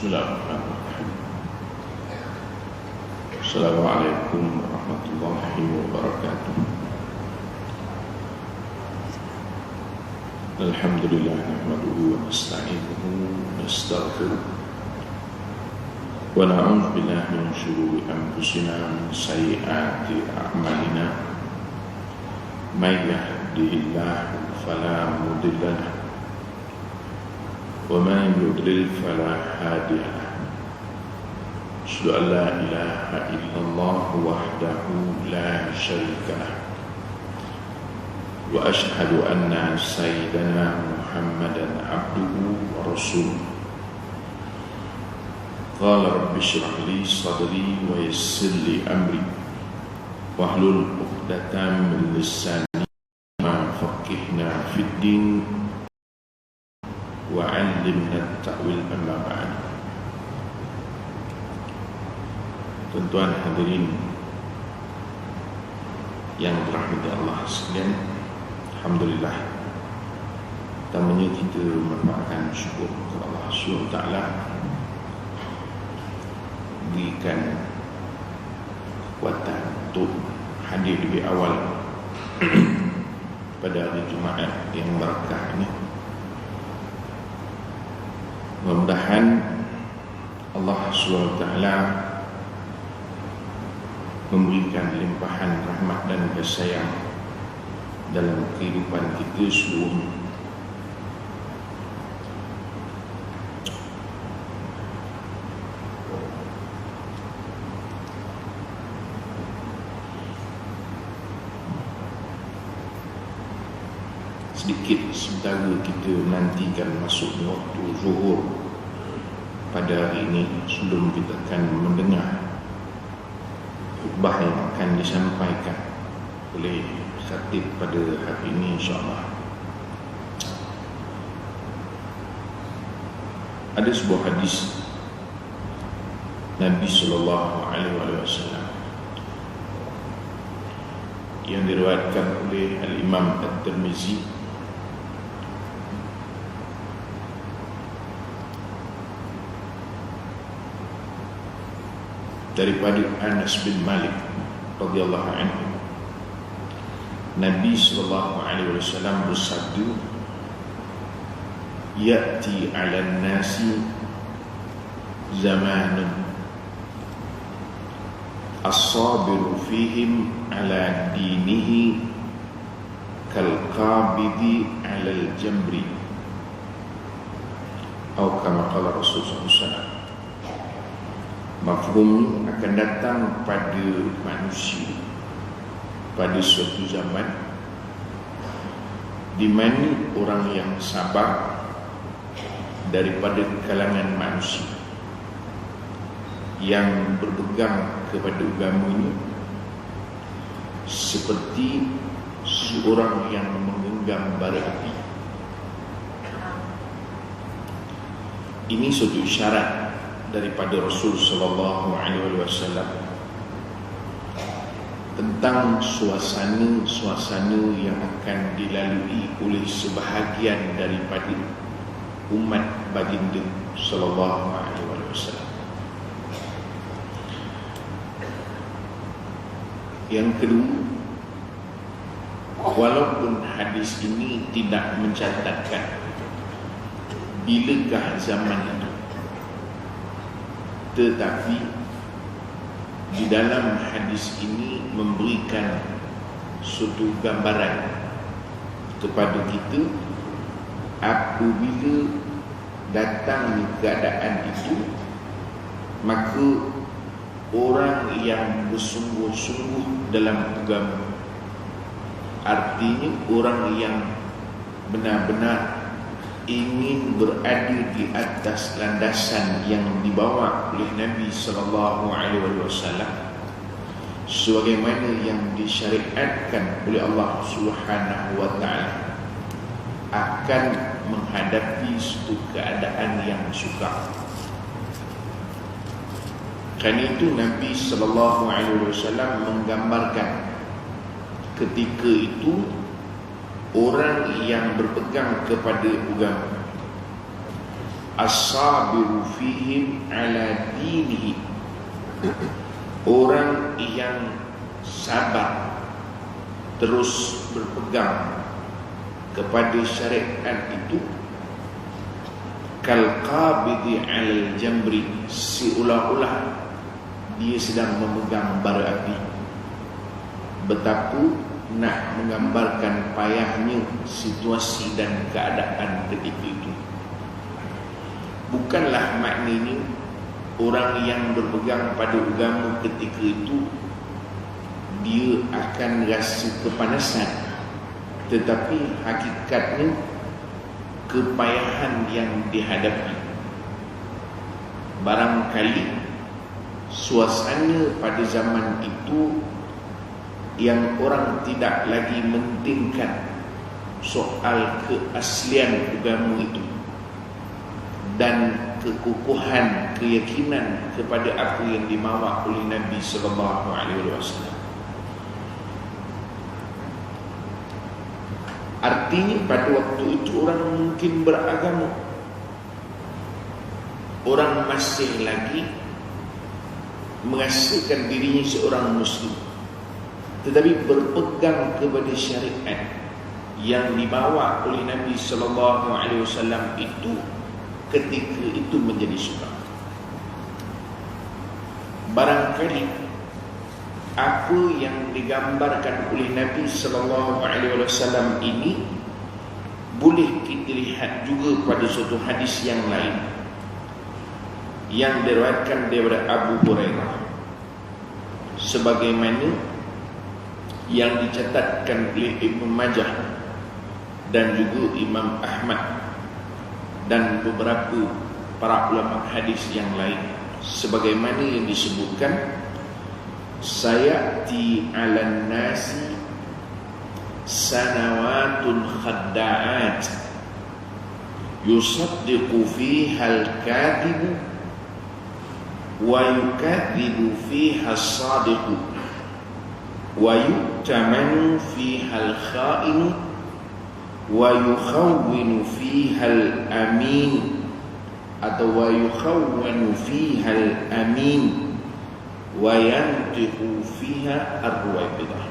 Bismillahirrahmanirrahim. Assalamualaikum warahmatullahi wabarakatuh. Alhamdulillah nahmaduhu wa nasta'inuhu wa nastaghfiruh wa na'udzu billahi min shururi anfusina wa min sayyiati a'malina. May yahdihillahu fala mudilla lahu wa man yudlil fala hadiya lahu. Asyhadu an la ilaha illallah wahdahu la syarika lahu wa asyhadu anna sayyidana Muhammadan abduhu wa rasuluh. Qala rabbi shrah li sadri wa yassir li amri wahlul 'uqdatam min lisani faqihna fid din wa 'allimna ta'wil amma ba'd. Tuan-tuan hadirin yang dirahmati Allah sekalian, alhamdulillah, pertamanya kita menaikkan syukur kepada Allah SWT berikan kekuatan untuk hadir lebih awal pada hari Jumaat yang berkah ini. Mudah-mudahan Allah SWT memberikan limpahan rahmat dan kasih sayang dalam kehidupan kita seluruhnya. Sedikit sementara kita nantikan masuk waktu zuhur pada hari ini, sebelum kita akan mendengar khutbah yang akan disampaikan oleh khatib pada hari ini, insyaAllah. Ada sebuah hadis Nabi SAW yang diriwayatkan oleh Al-Imam At-Tirmizi daripada Anas bin Malik radhiyallahu anhu. Nabi sallallahu alaihi wasallam bersabda, "Ya'ti 'alan nasi zamanun as-sabiru fihim 'ala dinihi kal-qabidi 'ala al-jamri." Atau kama qala Rasulullah SAW. Mafhum akan datang pada manusia pada suatu zaman di mana orang yang sabar daripada kalangan manusia yang berpegang kepada agamanya seperti seorang yang menggenggam bara api. Ini suatu isyarat daripada Rasul sallallahu alaihi wasallam tentang suasana yang akan dilalui oleh sebahagian daripada umat baginda sallallahu alaihi wasallam. Yang kedua, walaupun hadis ini tidak mencatatkan bilakah zaman itu, tetapi di dalam hadis ini memberikan suatu gambaran kepada kita apabila datang keadaan itu, maka orang yang bersungguh-sungguh dalam agama, artinya orang yang benar-benar ingin berada di atas landasan yang dibawa oleh Nabi sallallahu alaihi wasallam sebagaimana yang disyariatkan oleh Allah Subhanahu wa taala, akan menghadapi suatu keadaan yang sukar. Kerana itu Nabi sallallahu alaihi wasallam menggambarkan ketika itu orang yang berpegang kepada agama as-sabiru fihim ala dinihi, orang yang sabar terus berpegang kepada syariat itu, kal-qabidi alal jamri, seolah-olah dia sedang memegang bara api. Betapa nak menggambarkan payahnya situasi dan keadaan ketika itu. Bukanlah maknanya orang yang berpegang pada agama ketika itu dia akan rasa kepanasan, tetapi hakikatnya kepayahan yang dihadapi. Barangkali suasana pada zaman itu yang orang tidak lagi mentingkan soal keaslian agama itu dan kekukuhan keyakinan kepada apa yang dimawa oleh Nabi sallallahu alaihi wasallam. Artinya pada waktu itu orang mungkin beragama, orang masih lagi merasakan dirinya seorang muslim, tetapi berpegang kepada syariat yang dibawa oleh Nabi sallallahu alaihi wasallam itu ketika itu menjadi subah. Barangkali apa yang digambarkan oleh Nabi sallallahu alaihi wasallam ini boleh kita lihat juga pada suatu hadis yang lain yang diriwayatkan daripada Abu Hurairah, sebagaimana yang dicatatkan oleh Ibnu Majah dan juga Imam Ahmad dan beberapa para ulama hadis yang lain, sebagaimana yang disebutkan, sayati 'alan nasi sanawatun khadda'at yusaddiqu fiha al-kadhibu wa yukadzibu fiha as-sadiqu wa yu'tamanu fiha al-kha'inu wa yukhawwinu fiha al-amin atau wa yukhawwanu fiha al-amin wa yantiqu fiha ar-ruwaybidah.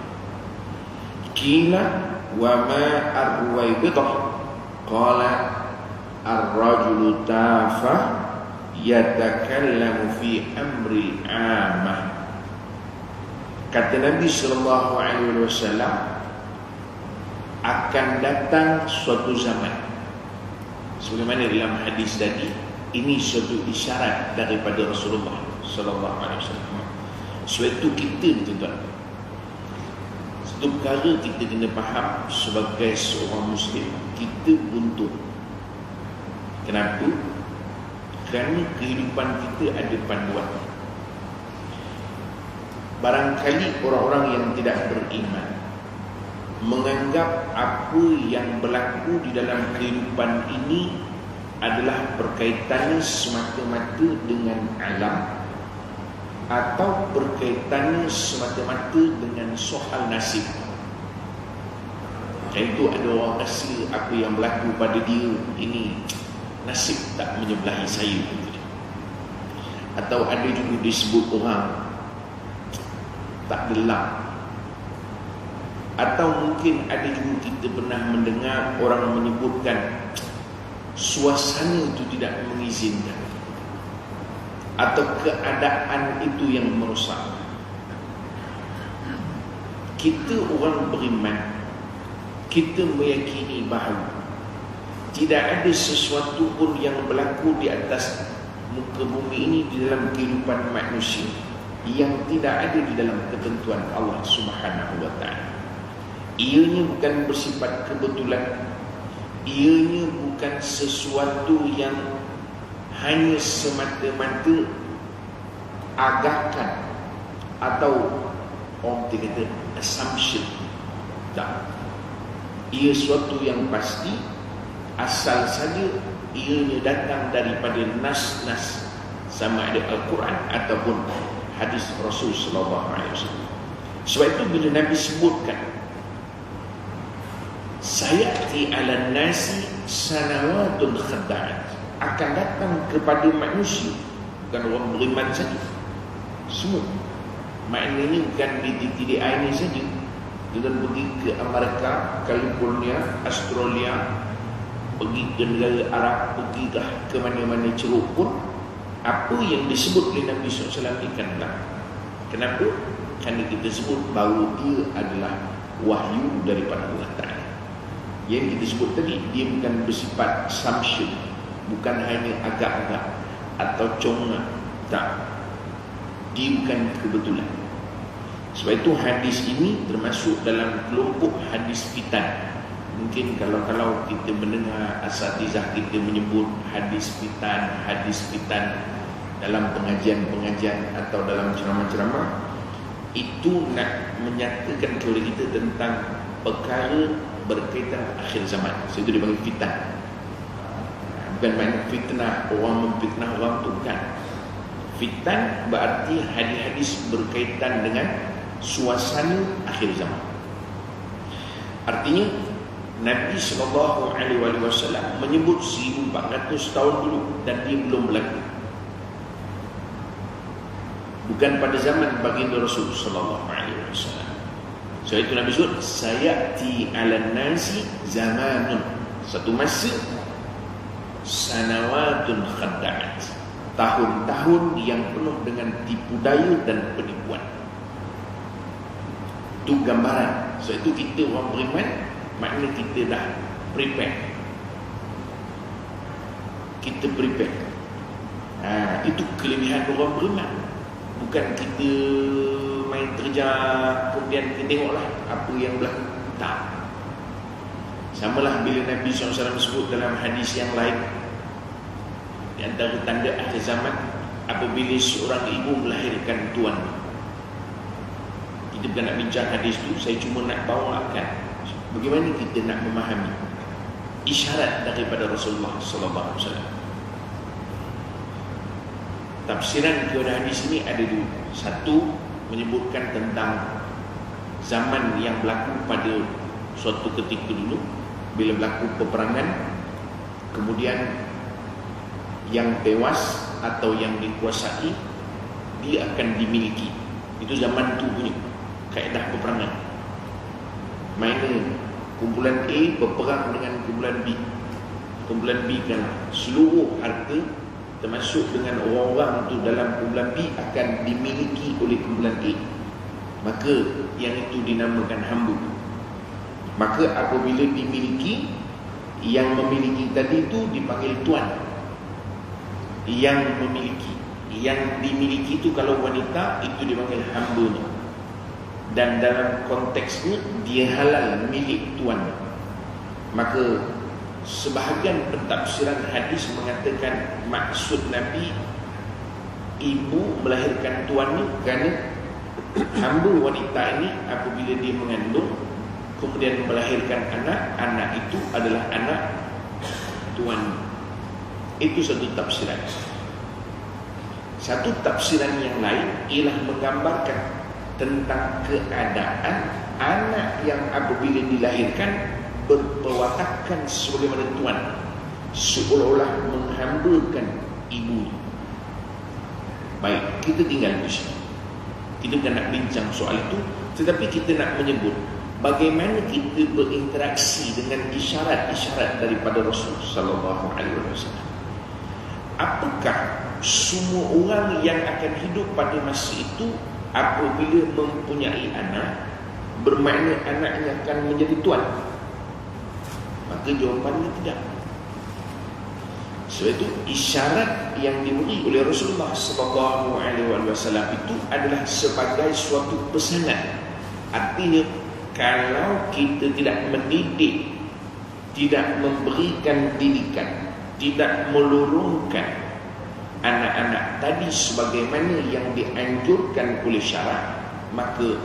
Qila wa ma ar-ruwaybidah? Qala ar-rajulu tafa yatakallamu fi amri amah. Kata Nabi sallallahu alaihi wasallam, akan datang suatu zaman, sebagaimana dalam hadis tadi, ini suatu isyarat daripada Rasulullah sallallahu alaihi wasallam. Suatu kita tuan-tuan, satu perkara kita kena faham sebagai seorang muslim, kita buntu. Kenapa? Kerana kehidupan kita ada panduan. Barangkali orang-orang yang tidak beriman menganggap apa yang berlaku di dalam kehidupan ini adalah berkaitannya semata-mata dengan alam atau berkaitannya semata-mata dengan soal nasib. Itu ada orang rasa apa yang berlaku pada dia ini nasib tak menyebelahi saya. Atau ada juga disebut orang tak gelap. Atau mungkin ada juga kita pernah mendengar orang menyebutkan suasana itu tidak mengizinkan, atau keadaan itu yang merosak. Kita orang beriman, kita meyakini bahawa tidak ada sesuatu pun yang berlaku di atas muka bumi ini, di dalam kehidupan manusia, yang tidak ada di dalam ketentuan Allah Subhanahu wa ta'ala. Ianya bukan bersifat kebetulan, ianya bukan sesuatu yang hanya semata-mata agakan atau orang kata assumption. Tak. Ia sesuatu yang pasti, asal saja ianya datang daripada nas-nas, sama ada Al-Quran ataupun hadis Rasul sallallahu alaihi wasallam. Sebab itu bila Nabi sebutkan sayati 'alan nasi sanawatun khadda'at, akan datang kepada manusia, bukan orang beriman saja, semua. Maknanya bukan di titik air ini saja. Kita pergi ke Amerika, California, Australia, pergi ke negara Arab, pergi ke mana-mana ceruk pun, apa yang disebut oleh Nabi SAW ikan belaka. Kenapa? Kerana kita sebut bahawa dia adalah wahyu daripada Allah Ta'ala. Yang kita sebut tadi, dia bukan bersifat assumption, bukan hanya agak-agak atau conga, tak, dia bukan kebetulan. Sebab itu hadis ini termasuk dalam kelompok hadis fitan. Mungkin kalau kita mendengar asatizah kita menyebut hadis fitan dalam pengajian-pengajian atau dalam ceramah-ceramah, itu nak menyatakan kepada kita tentang perkara berkaitan akhir zaman. So, itu dipanggil fitan. Bukan makna fitnah, orang memfitnah orang tu, bukan. Fitan berarti hadis-hadis berkaitan dengan suasana akhir zaman. Artinya Nabi SAW menyebut 1400 tahun dulu dan dia belum berlaku. Bukan pada zaman baginda Rasul sallallahu alaihi wasallam. So itu Nabi sebut sayati 'alan nasi zamanun, satu masa, sanawatun khadda'at, tahun-tahun yang penuh dengan tipu daya dan penipuan. Itu gambaran. So itu kita orang beriman, maknanya kita dah prepare. Kita prepare. Itu kelebihan orang beriman. Bukan kita main kerja kemudian kita tengoklah apa yang berlaku. Tak. Samalah bila Nabi SAW sebut dalam hadis yang lain, di antara tanda akhir zaman apabila seorang ibu melahirkan tuan. Kita bukan nak bincang hadis tu, saya cuma nak bawakan bagaimana kita nak memahami isyarat daripada Rasulullah SAW. Tafsiran kepada hadis ini ada dua. Satu, menyebutkan tentang zaman yang berlaku pada suatu ketika dulu bila berlaku peperangan, kemudian yang tewas atau yang dikuasai dia akan dimiliki. Itu zaman tu punya kaedah peperangan. Mana kumpulan A berperang dengan kumpulan B. Kumpulan B kan seluruh harta termasuk dengan orang-orang itu dalam kumpulan B akan dimiliki oleh kumpulan A. Maka yang itu dinamakan hamba. Maka apabila dimiliki, yang memiliki tadi itu dipanggil tuan. Yang memiliki, yang dimiliki itu kalau wanita itu dipanggil hambanya. Dan dalam konteksnya dia halal milik tuan. Maka sebahagian pentafsiran hadis mengatakan maksud Nabi ibu melahirkan tuannya kerana hamba wanita ini apabila dia mengandung kemudian melahirkan anak itu adalah anak tuan. Itu satu tafsiran. Satu tafsiran yang lain ialah menggambarkan tentang keadaan anak yang apabila dilahirkan berperwatakan sebagaimana tuan, seolah-olah menghambakan ibu. Baik, kita tinggal di sini. Kita bukan nak bincang soal itu, tetapi kita nak menyebut bagaimana kita berinteraksi dengan isyarat-isyarat daripada Rasul sallallahu alaihi wasallam. Apakah semua orang yang akan hidup pada masa itu apabila mempunyai anak bermakna anaknya akan menjadi tuan? Maka jawapannya tidak. Sebab itu isyarat yang diberi oleh Rasulullah SAW itu adalah sebagai suatu pesanan. Artinya kalau kita tidak mendidik, tidak memberikan didikan, tidak melurungkan anak-anak tadi sebagaimana yang dianjurkan oleh syarak, maka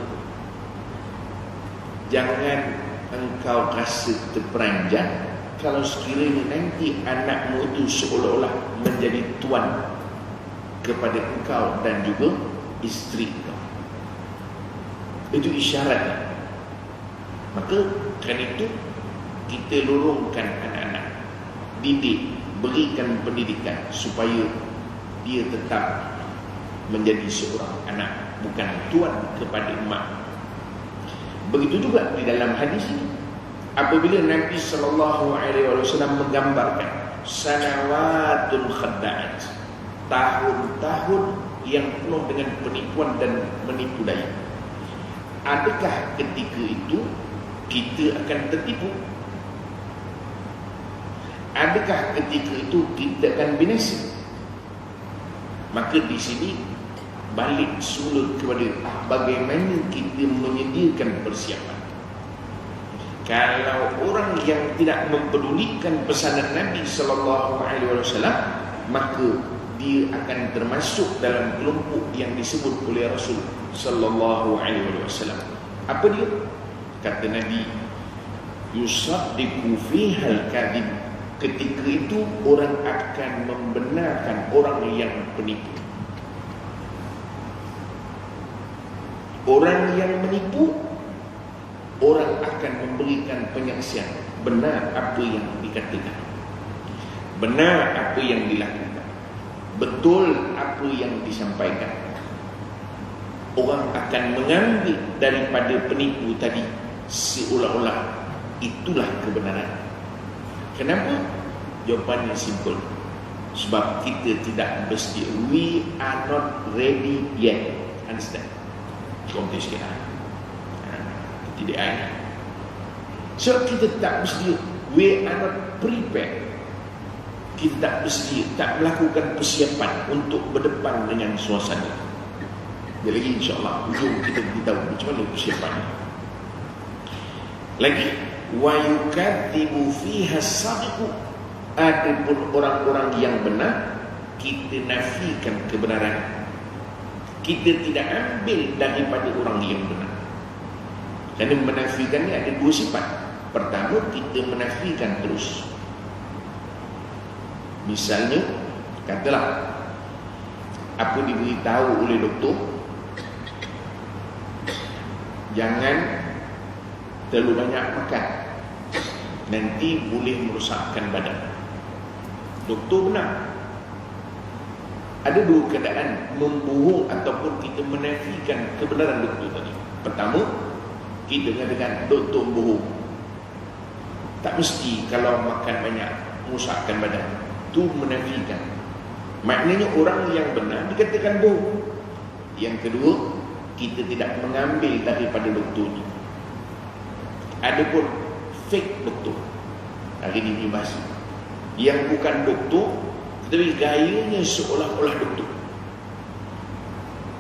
jangan engkau rasa terperanjat kalau sekiranya nanti anakmu itu seolah-olah menjadi tuan kepada engkau dan juga isteri engkau. Itu isyaratnya. Maka kerana itu kita lurungkan anak-anak, didik, berikan pendidikan supaya dia tetap menjadi seorang anak, bukan tuan kepada emak. Begitu juga di dalam hadis ini, apabila Nabi SAW menggambarkan sanawatul khadda'at, tahun-tahun yang penuh dengan penipuan dan menipu daya, adakah ketika itu kita akan tertipu? Adakah ketika itu kita akan binasa? Maka di sini balik semula kepada bagaimana kita menyediakan persiapan. Kalau orang yang tidak mempedulikan pesanan Nabi SAW, maka dia akan termasuk dalam kelompok yang disebut oleh Rasul SAW. Apa dia? Kata Nabi, yusaddiqu fihal kadhib. Ketika itu orang akan membenarkan orang yang penipu. Orang yang menipu, orang akan memberikan penyaksian benar apa yang dikatakan, benar apa yang dilakukan, betul apa yang disampaikan. Orang akan mengambil daripada penipu tadi seolah-olah itulah kebenaran. Kenapa? Jawapannya simple. Sebab kita tidak bersedia. We are not ready yet. Understand? Konteks kita. Tidak ada. So kita tak bersedia. We are not prepared. Kita tak bersedia, tak melakukan persiapan untuk berdepan dengan suasana. Jadi lagi insyaAllah ujung kita beritahu macam mana persiapannya. Lagi, wa yukadzibu fiha as-sadiqu. Adapun orang-orang yang benar, kita nafikan kebenaran. Kita tidak ambil daripada orang yang benar. Kerana menafikan ni ada dua sifat. Pertama, kita menafikan terus. Misalnya, katalah apa diberitahu oleh doktor, jangan terlalu banyak makan, nanti boleh merosakkan badan. Doktor benar. Ada dua keadaan, membohong ataupun kita menafikan kebenaran doktor tadi. Pertama, kita mengatakan doktor bohong. Tak mesti kalau makan banyak merosakkan badan. Itu menafikan. Maknanya orang yang benar dikatakan bohong. Yang kedua, kita tidak mengambil daripada doktor ni. Adapun fake doktor, hari ini bahasa yang bukan doktor tetapi gayanya seolah-olah doktor,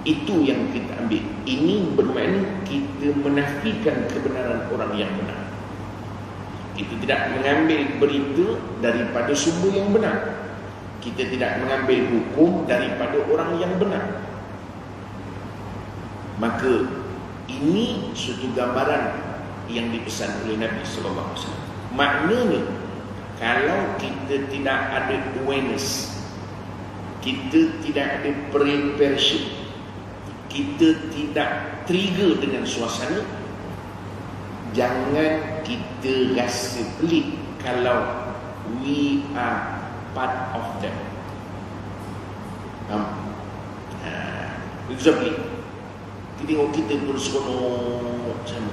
itu yang kita ambil. Ini bermakna kita menafikan kebenaran orang yang benar. Kita tidak mengambil berita daripada sumber yang benar. Kita tidak mengambil hukum daripada orang yang benar. Maka ini suatu gambaran yang dipesan oleh Nabi SAW. Maknanya, kalau kita tidak ada awareness, kita tidak ada preparation, kita tidak trigger dengan suasana, jangan kita rasa pelik kalau we are part of them. Itu sebab kita tengok kita pun seronok sama.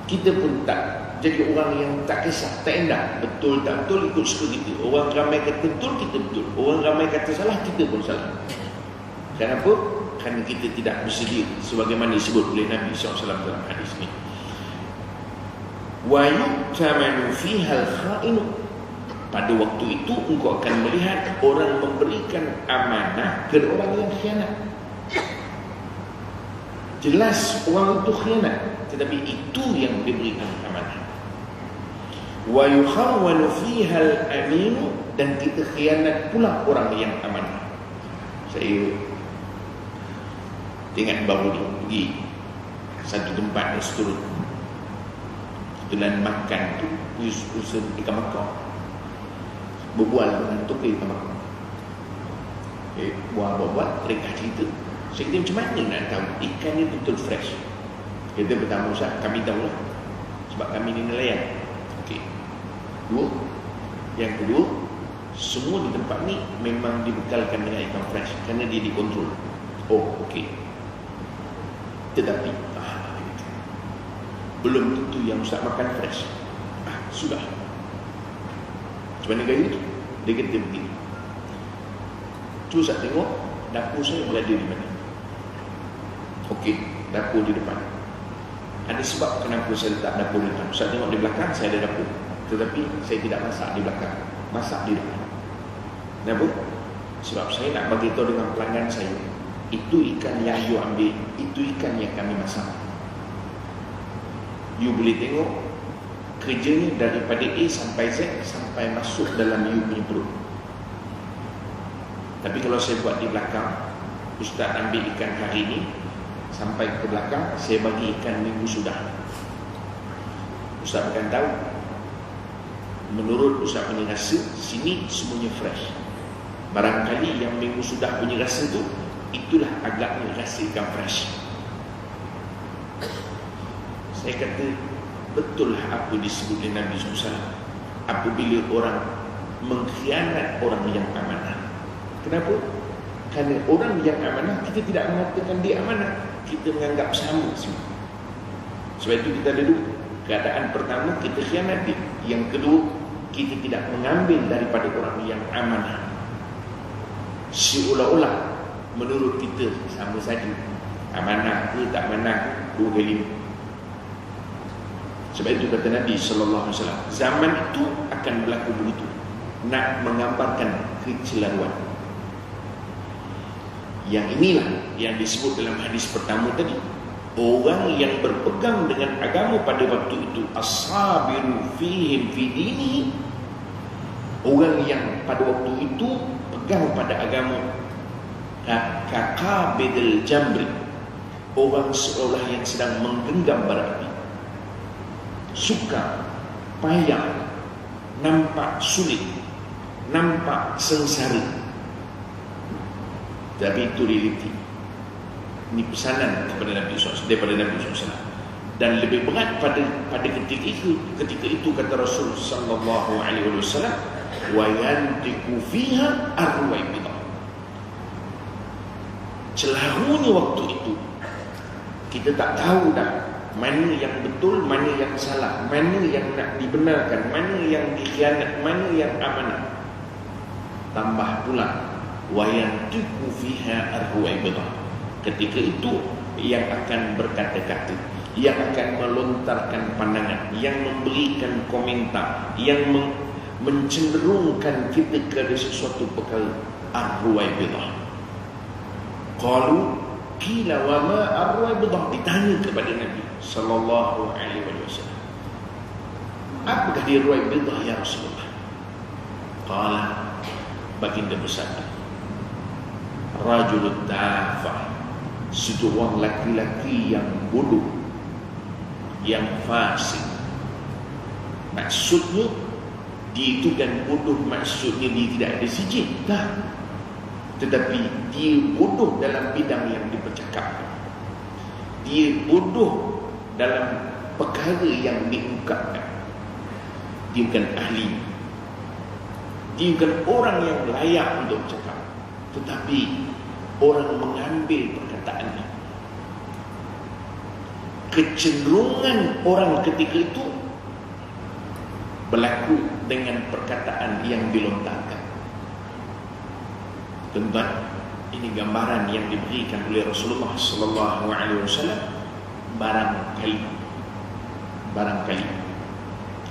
Kita pun tak jadi orang yang tak kisah, tak endah. Betul tak betul ikut suka kita. Orang ramai kata betul, kita betul. Orang ramai kata salah, kita pun salah. Kenapa? Kerana kita tidak bersedia sebagaimana disebut oleh Nabi SAW dalam hadis ini. Wa yu'tamanu fihal kha'inu. Pada waktu itu engkau akan melihat orang memberikan amanah kepada orang yang khianat. Jelas orang itu khianat, tetapi itu yang diberikan amanah. Wa yukhawwanu fihal aminu. Dan kita khianat pula orang yang amanah. Saya ingat baru ni pergi satu tempat restoran, kebetulan makan tu usaha ikan bakar, berbual dengan tukar ikan bakar. Buat mereka cerita. Saya kata macam mana nak tahu ikan ni betul fresh? Kita pertama, Ustaz, kami tahulah sebab kami ni nelayan. Okey. Dua, Yang kedua, semua di tempat ni memang dibekalkan dengan ikan fresh kerana dia dikontrol. Oh, okey. Tetapi belum tentu yang Ustaz makan fresh. Sudah. Macam mana gaya tu? Dia kata begini. Tu Ustaz tengok dapur saya berada di mana. Okey, dapur di depan. Ada sebab kenapa saya letak dapur di depan. Ustaz tengok di belakang saya ada dapur, tetapi saya tidak masak di belakang, masak di depan. Kenapa? Sebab saya nak bagi tahu dengan pelanggan saya, itu ikan yang you ambil, itu ikan yang kami masak. You boleh tengok kerjanya daripada A sampai Z sampai masuk dalam you punya perut. Tapi kalau saya buat di belakang, Ustaz ambil ikan hari ini sampai ke belakang, saya bagi ikan minggu sudah. Ustaz akan tahu, menurut Ustaz punya rasa, sini semuanya fresh. Barangkali yang minggu sudah punya rasa tu, itulah agaknya rasa ikan fresh. Saya kata, betul apa disebut oleh Nabi SAW apabila orang mengkhianat orang yang amanah. Kenapa? Kerana orang yang amanah, kita tidak mengatakan dia amanah, kita menganggap sama semua. Sebab itu kita ada dua keadaan. Pertama, kita khianat dia. Yang kedua, kita tidak mengambil daripada orang yang amanah. Seolah-olah menurut kita sama saja, amanah ke tak amanah, dua kali. Sebab itu kata Nabi SAW, zaman itu akan berlaku begitu, nak menggambarkan kecelaruan. Yang inilah yang disebut dalam hadis pertama tadi, orang yang berpegang dengan agama pada waktu itu, as-sabiru fihim fi dinihi, orang yang pada waktu itu pegang pada agama, kakabidil jamri, orang seolah yang sedang menggenggam bara api, suka, payah, nampak sulit, nampak sengsara. Tapi itu realiti. Ini pesanan kepada Nabi SAW, daripada Nabi SAW. Dan lebih berat pada ketika itu kata Rasul sallallahu alaihi wasallam, wa yantiqu fiha arwaibidah. Celarunya waktu itu kita tak tahu dah mana yang betul, mana yang salah, mana yang nak dibenarkan, mana yang dikhianat, mana yang amanah. Tambah pula wa yantiqu fiha arwaibidah. Ketika itu yang akan berkata-kata, yang akan melontarkan pandangan, yang memberikan komentar, yang mencenderungkan kita kepada sesuatu perkara, ar-ruwaibidah. Qalu qila wa ma ar-ruwaibidah, ditanya kepada Nabi sallallahu alaihi wasallam, apakah dia ruwaibidah ya Rasulullah? Qala, baginda bersabda, rajulut tafah, seorang laki-laki yang bodoh, yang fasik. Maksudnya dia itu kan bodoh, maksudnya dia tidak ada sijil, tak. Tetapi dia bodoh dalam bidang yang dipercakapkan. Dia bodoh dalam perkara yang diungkapkan. Dia bukan ahli, dia bukan orang yang layak untuk bercakap, tetapi orang mengambil perkataannya. Kecenderungan orang ketika itu berlaku dengan perkataan yang dilontarkan. Tuan-tuan, ini gambaran yang diberikan oleh Rasulullah sallallahu alaihi wasallam barangkali.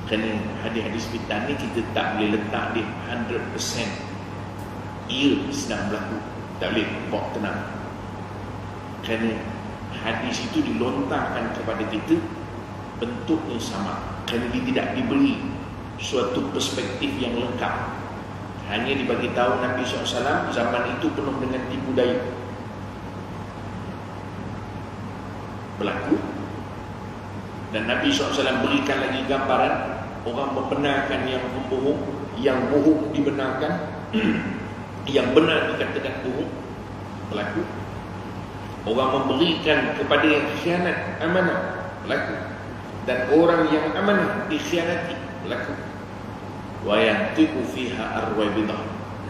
Kerana hadis-hadis kita ni kita tak boleh letak dia 100% ia sedang berlaku, tak boleh bawa tenang. Kerana hadis itu dilontarkan kepada kita bentuknya sama, kerana dia tidak diberi suatu perspektif yang lengkap. Hanya dibagi tahu Nabi SAW zaman itu penuh dengan tipu daya berlaku, dan Nabi SAW berikan lagi gambaran orang membenarkan yang membohong, yang bohong dibenarkan, yang benar dikatakan bohong berlaku. Orang memberikan kepada yang khianat amanah berlaku, dan orang yang amanah dikhianati berlaku. wa yantiqu fiha arwaibidah.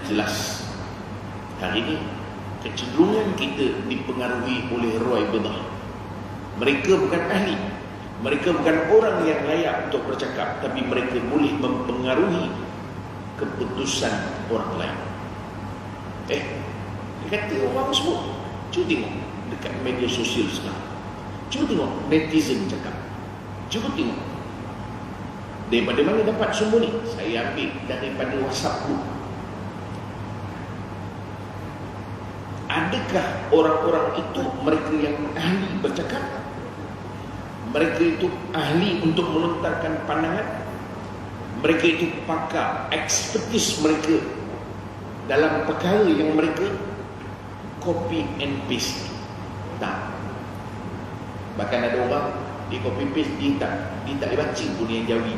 Jelas hari ini kecenderungan kita dipengaruhi oleh ruwaibidah. Mereka bukan ahli, mereka bukan orang yang layak untuk bercakap, tapi mereka boleh mempengaruhi keputusan orang lain. Dia kata orang sebut, cuba tengok dekat media sosial sekarang, cuba tengok netizen cakap, cuba tengok daripada mana dapat semua ni. Saya ambil daripada WhatsApp group. Adakah orang-orang itu mereka yang ahli bercakap? Mereka itu ahli untuk melontarkan pandangan? Mereka itu pakar, ekspertis mereka dalam perkara yang mereka copy and paste? Tak. Bahkan ada orang dia copy paste, dia tak baca pun yang Jawi.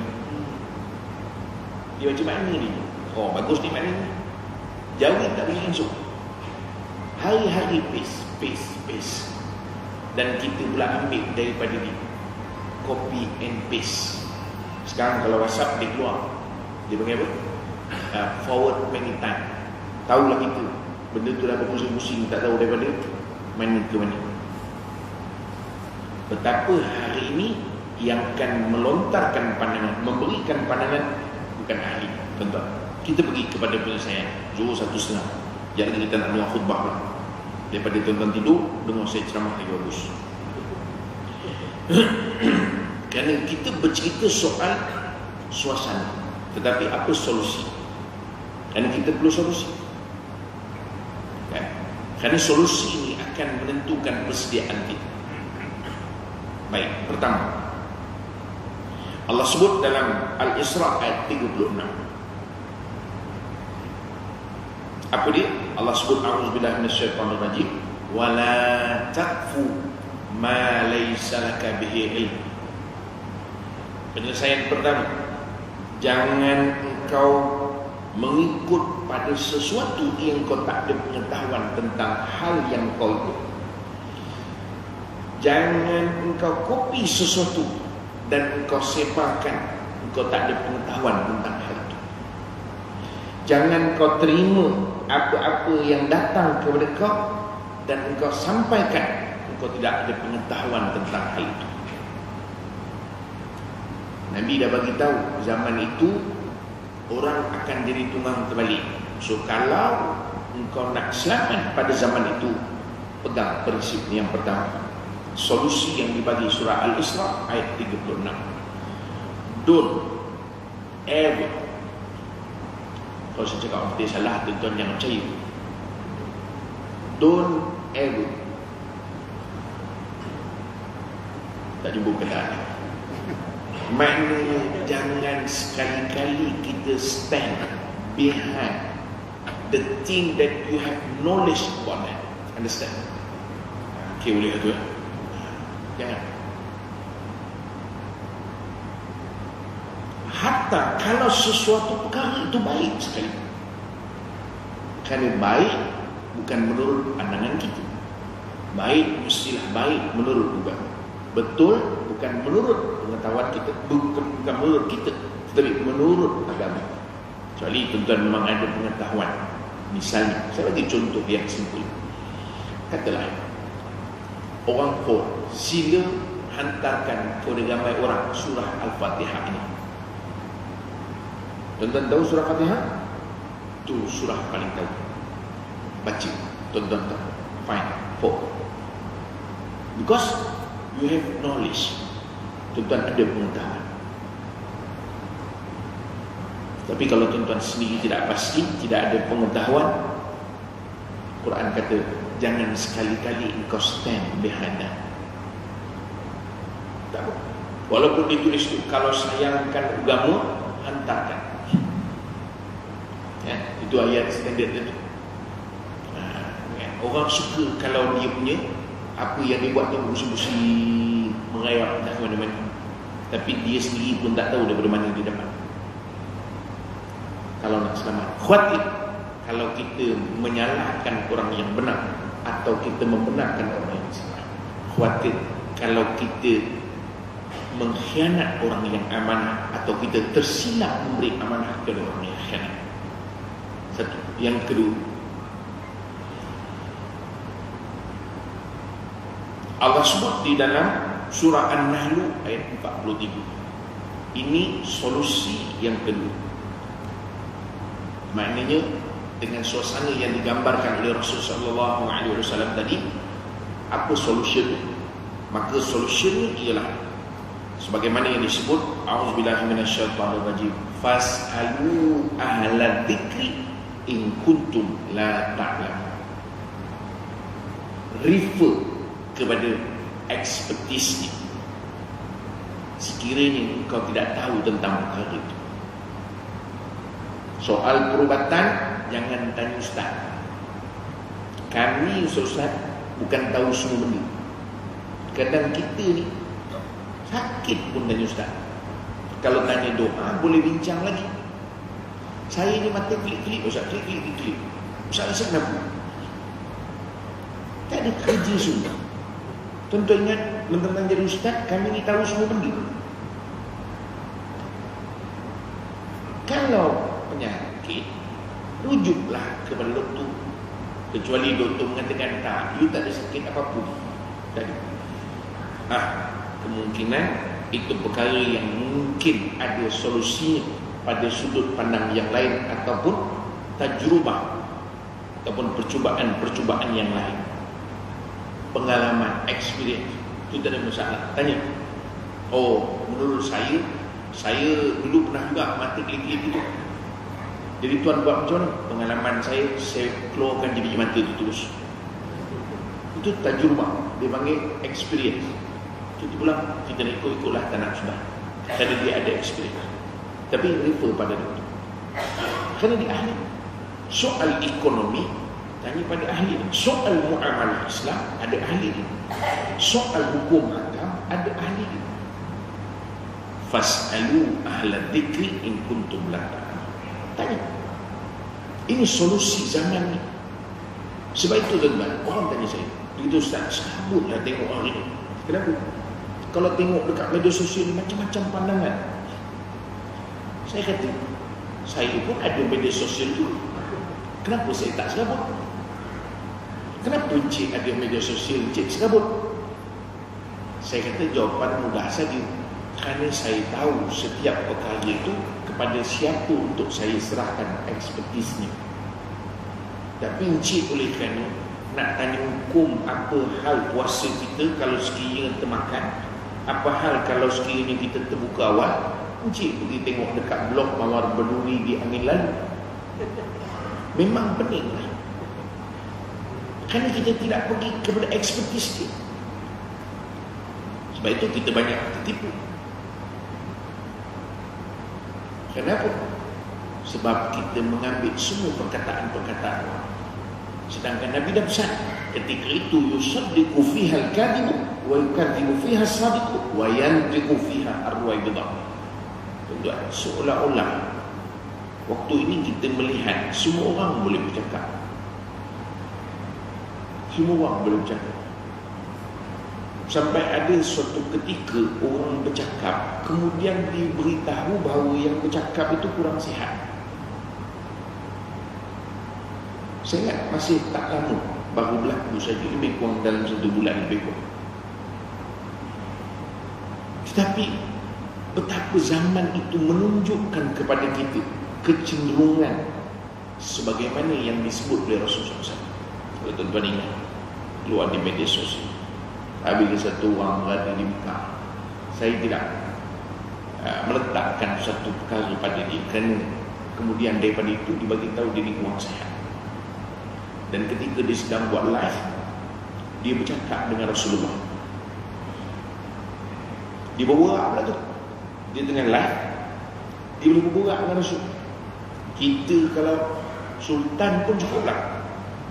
Dia baca mana ni? Oh, bagus ni mana ni? Jawi tak boleh langsung. Hari-hari paste. Dan kita pula ambil daripada dia, copy and paste. Sekarang kalau WhatsApp dia keluar, dia panggil apa? Forward many time. Tahulah kita benda tu dah berpusing-pusing, tak tahu daripada mana ke mana. Betapa hari ini yang akan melontarkan pandangan, memberikan pandangan bukan ahli. Contoh, kita pergi kepada penyelesaian Zuhur 1.30, jadi kita nak dengar khutbah lah. Daripada tuan-tuan tidur, dengar saya ceramah lagi bagus. Kerana kita bercerita soal suasana, tetapi apa solusi? Kerana kita perlu solusi kan? Kerana solusi ini akan menentukan persediaan kita. Baik, pertama Allah sebut dalam Al-Isra ayat 36. Apa dia? Allah sebut a'udzubillahi minasyaitonir rajim, wala taqfu ma laysa laka bihi ilm. Penyelesaian pertama, jangan engkau mengikut pada sesuatu yang kau tak ada pengetahuan tentang hal yang kau ikut. Jangan engkau kopi sesuatu dan engkau sebarkan, engkau tak ada pengetahuan tentang hal itu. Jangan kau terima apa-apa yang datang kepada kau dan engkau sampaikan, engkau tidak ada pengetahuan tentang hal itu. Nabi dah bagi tahu zaman itu orang akan jadi tunggang terbalik. So kalau engkau nak selamat pada zaman itu, pegang prinsip yang pertama. Solusi yang dibagi surah Al-Isra ayat 36. Don't ever, kalau saya cakap dia salah, tuan-tuan jangan percaya. Don't ever, tak jumpa kata. Maknanya jangan sekali-kali kita stand behind the thing that you have knowledge about that. Understand? Okay, boleh tu ya? Jangan. Hatta kalau sesuatu perkara itu baik sekali, kerana baik bukan menurut pandangan kita. Baik mestilah baik menurut agama. Betul bukan menurut pengetahuan kita, bukan menurut kita, tetapi menurut agama. Kecuali tuan-tuan memang ada pengetahuan. Misalnya, saya bagi contoh yang simpul. Katalah orang poor, sila hantarkan kepada ramai orang surah Al-Fatihah ini. Tuan-tuan tahu surah Fatihah? Itu surah paling tahu. Baca, tuan-tuan tahu. Fine, for. Because you have knowledge. Tuan-tuan ada pengetahuan. Tapi kalau tuan-tuan sendiri tidak pasti, tidak ada pengetahuan, Quran kata jangan sekali-kali engkau stand behind that. Tak. Walaupun ditulis itu, kalau sayangkan agama, hantarkan. Ya, itu ayat standard itu. Orang suka kalau dia punya apa yang dia buat tu busi-busi merayap tak mana-mana, tapi dia sendiri pun tak tahu daripada mana dia dapat. Kalau nak selamat, khawatir kalau kita menyalahkan orang yang benar atau kita membenarkan orang yang salah. Khawatir kalau kita mengkhianat orang yang amanah, atau kita tersilap memberi amanah kepada orang yang khianat. Satu. Yang kedua, Allah sebut di dalam surah An-Nahl ayat 43. Ini solusi yang kedua. Maknanya dengan suasana yang digambarkan oleh Rasulullah SAW tadi, apa solusi? Maka solusinya ialah sebagaimana yang disebut, a'udzubillahi minasyaitonirrajim, fas'alu ahla dzikri in kuntum la ta'lamun. Refer kepada expertise ni, sekiranya kau tidak tahu tentang perkara itu. Soal perubatan jangan tanya ustaz. Kami ustaz bukan tahu semua benda. Kadang kita ni sakit pun tanya ustaz. Kalau tanya doa boleh bincang lagi. Saya ni mata klik-klik ustaz, klik-klik. Ustaz rasa kenapa? Tak ada kerja semua. Tuan-tuan ingat, mentang-mentang jadi ustaz, kami ni tahu semua benda. Kalau penyakit, rujuklah kepada doktor. Kecuali doktor mengatakan tak, you tak ada sakit apapun. Tadi. Kemungkinan itu perkara yang mungkin ada solusinya pada sudut pandang yang lain, ataupun tajrubah, ataupun percubaan yang lain. Pengalaman, experience, itu tak ada masalah. Tanya, oh menurut saya dulu pernah juga mata klik-klik itu. Jadi tuan buat macam mana? Pengalaman saya keluarkan biji mata itu terus. Itu tajrubah, dia panggil experience. Kita pulang, kita nak ikut-ikutlah, tak nak sudah. Kerana dia ada experience. Tapi refer pada doktor, kerana dia ahli. Soal ekonomi, tanya pada ahli. Soal muamalah Islam, ada ahli dia. Soal hukum agama, ada ahli dia. Fas'alu ahla dzikri in kuntum la ta'lamun. Tanya. Ini solusi zaman ni. Sebab itu tuan-tuan, orang tanya saya, begitu ustaz, sabutlah tengok orang ini. Kenapa? Kalau tengok dekat media sosial macam-macam pandangan. Saya kata, saya pun ada media sosial dulu. Kenapa saya tak serabut? Kenapa encik ada media sosial, encik serabut? Saya kata jawapan mudah saja. Kerana saya tahu setiap perkara itu kepada siapa untuk saya serahkan ekspertisnya. Tapi encik oleh kerana nak tanya hukum, apa hal puasa kita kalau sekiranya termakan, apa hal kalau sekiranya kita terbuka awal, encik pergi tengok dekat blog Mawar Berduri di angin lalu. Memang pening lah. Kerana kita tidak pergi kepada ekspertis dia. Sebab itu kita banyak tertipu. Kenapa? Sebab kita mengambil semua perkataan-perkataan orang. Sedangkan Nabi dah pesan, ketika itu yusaddiqu fiha al-kadhibu wa yukadhibu fiha as-sadiqu wa yantiqu fiha ar-ruwaibidah. Tuan-tuan, seolah-olah waktu ini kita melihat semua orang boleh bercakap. Semua orang boleh bercakap. Sampai ada suatu ketika orang bercakap, kemudian diberitahu bahawa yang bercakap itu kurang sihat. Saya ingat masih tak lama, baru berlaku saja, lebih kurang dalam 1 bulan lebih kurang. Tetapi betapa zaman itu menunjukkan kepada kita kecenderungan sebagaimana yang disebut oleh Rasulullah SAW. Kalau tuan-tuan ingat, keluar di media sosial, apabila satu orang berada di Mekah, saya tidak meletakkan satu perkara pada dia, kerana kemudian daripada itu dibagi tahu dia ni kurang sihat. Dan ketika dia sedang buat live, dia bercakap dengan Rasulullah. Dia berborak pula tu. Dia tengah live, dia boleh berborak dengan Rasul. Kita kalau sultan pun cukuplah,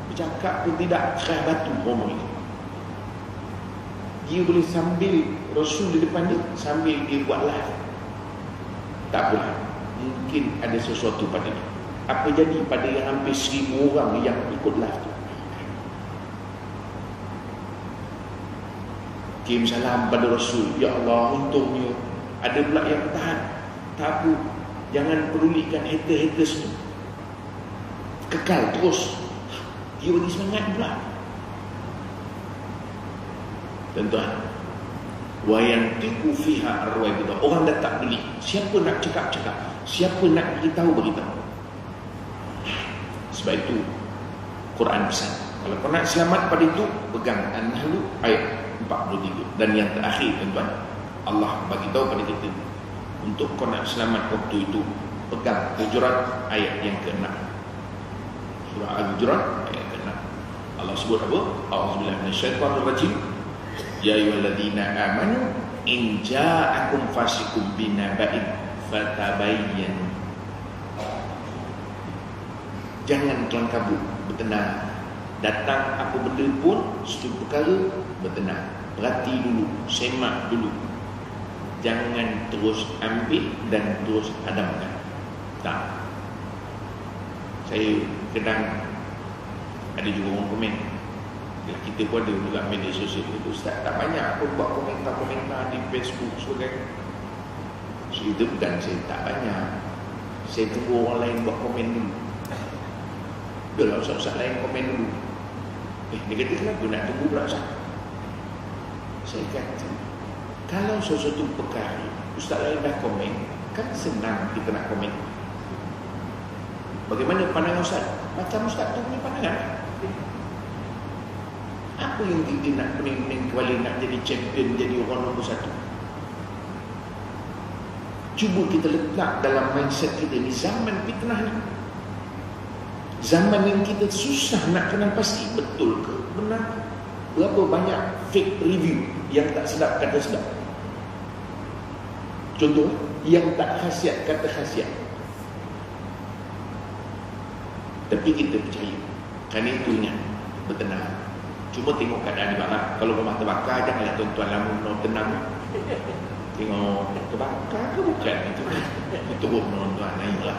bercakap pun tidak kerah batu ngomong itu. Dia boleh sambil Rasul di depan dia, sambil dia buat live. Tak boleh. Mungkin ada sesuatu pada dia. Apa jadi pada yang hampir 1000 orang yang ikut live tu? kirim salam pada Rasul. Ya Allah, untungnya ada pula yang tahan. Tak apa, jangan pedulikan haters tu, kekal terus. Dia bagi semangat pula. Tuan-tuan, wa yantiqu fiha arwah kita. Orang dah tak beli. Siapa nak cakap-cakap? Siapa nak beritahu? Sebab itu Quran pesan, kalau kau nak selamat pada itu, pegang An-Nahl ayat 43. Dan yang terakhir, tuan-tuan, Allah bagi tahu pada kita, untuk kau nak selamat waktu itu, pegang Hujurat ayat yang ke-6. Surah Al-Hujurat ayat ke-6. Allah sebut apa? A'udzubillahi minasyaitonir rajim. Ya ayyuhalladzina amanu in ja'akum fasiqun binaba'in fatabayyanu. Jangan kelang kabut, bertenang. Datang apa benda pun, satu perkara, bertenang. Perhati dulu, semak dulu. Jangan terus ambil dan terus hadamkan. Tak. Saya kadang ada juga orang komen. Kita pun ada juga media sosial itu, Ustaz, tak banyak pun buat komentar di Facebook sebagainya. So itu bukan saya tak banyak. Saya tunggu orang lain buat komen dulu. Biarlah ustaz-ustaz lain komen dulu. Dia kata, kenapa nak tunggu pula Ustaz? Saya kata, kalau sesuatu perkara ustaz lain dah komen, kan senang kita nak komen. Bagaimana pandangan ustaz? Macam ustaz tu punya pandangan. Apa yang kita nak pening-pening kepala nak jadi champion, jadi orang nombor satu? Cuba kita letak dalam mindset kita ni, zaman fitnah ni, zaman yang kita susah nak kenal pasti betul ke benar. Berapa banyak fake review yang tak sedap kata sedap. Contoh, yang tak khasiat kata khasiat. Tapi kita percaya. Kerana itu ingat, bertenang. Cuma tengok keadaan di bawah. Kalau rumah terbakar, janganlah tuan-tuan lama nak tenang. Tengok terbakar ke bukan itu. Itu pun tuan-tuan naiklah.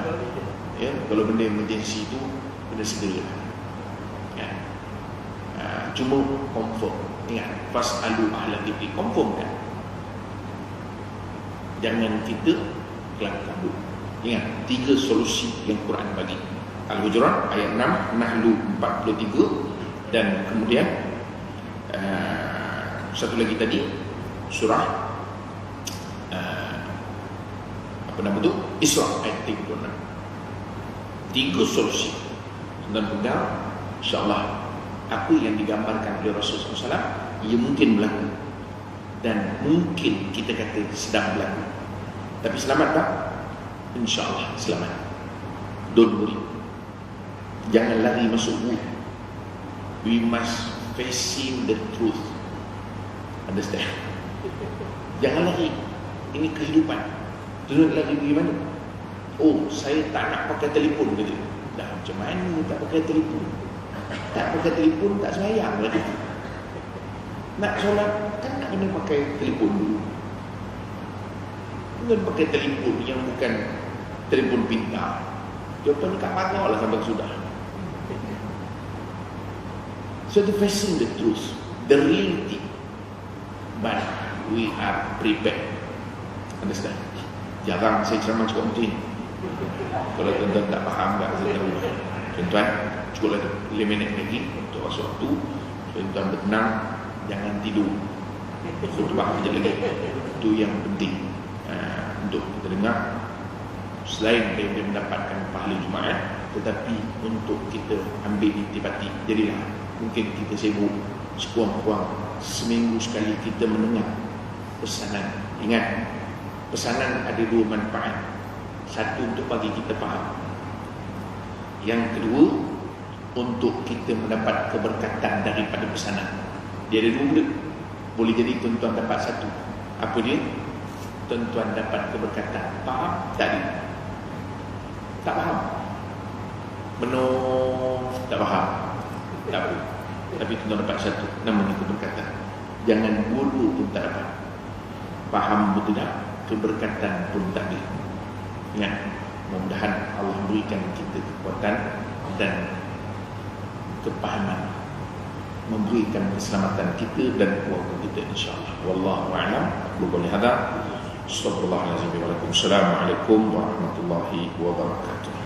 Ya, kalau benda emergency itu, benda segera. Ya. Cuma confirm. Ingat, fas'alu ahla dzikri, confirm kan. Jangan kita kelang kabut. Ingat, 3 solusi yang Quran bagi. Al-Hujurat ayat 6, Nahl 43, dan kemudian satu lagi tadi surah apa nama tu? Isra ayat 36. 3 solusi. Dan pegang, insya-Allah apa yang digambarkan oleh Rasulullah SAW, ia mungkin berlaku dan mungkin kita kata sedang berlaku. Tapi selamat tak? InsyaAllah selamat. Don't worry. Jangan lari masuk gua. We must facing the truth. Understand? Jangan lari. Ini kehidupan. Tuan lari pergi mana? Oh, saya tak nak pakai telefon gitu. Dah macam mana tak pakai telefon? Tak pakai telefon tak sembahyang lagi. Nak solat kan nak kena pakai telefon dulu. Jangan pakai telefon yang bukan telefon pintar. Jawapan dekat pagar lah sampai sudah. So to facing the truth, the reality, but we are prepared. Understand? Jarang saya ceramah cukup macam ini. Kalau tuan-tuan tak faham tak saya tahu. Tuan-tuan, cukup 5 minit lagi untuk waktu. Tuan-tuan bertenang, jangan tidur. Khutbah sekejap lagi. Itu yang penting untuk kita dengar. Selain daripada mendapatkan pahala Jumaat, tetapi untuk kita ambil intipati. Jadilah mungkin kita sibuk, sekurang-kurang seminggu sekali kita mendengar pesanan. Ingat, pesanan ada 2 manfaat. Satu, untuk bagi kita faham. Yang kedua, untuk kita mendapat keberkatan daripada pesanan. Dia ada 2 benda. Boleh jadi tuan-tuan dapat satu. Apa dia? Tuan-tuan dapat keberkatan. Faham? Tak faham? Benar, tak faham? Tak apa. Tapi tuan-tuan dapat satu, namanya keberkatan. Jangan dua-dua pun tak dapat. Faham betul tak? Keberkatan pun tak ada. Ingat, mudah-mudahan Allah berikan kita kekuatan dan kepahaman memberikan keselamatan kita dan keluarga kita, insya-Allah. Wallahu a'lam. Aku boleh hadap. Assalamualaikum warahmatullahi wabarakatuh.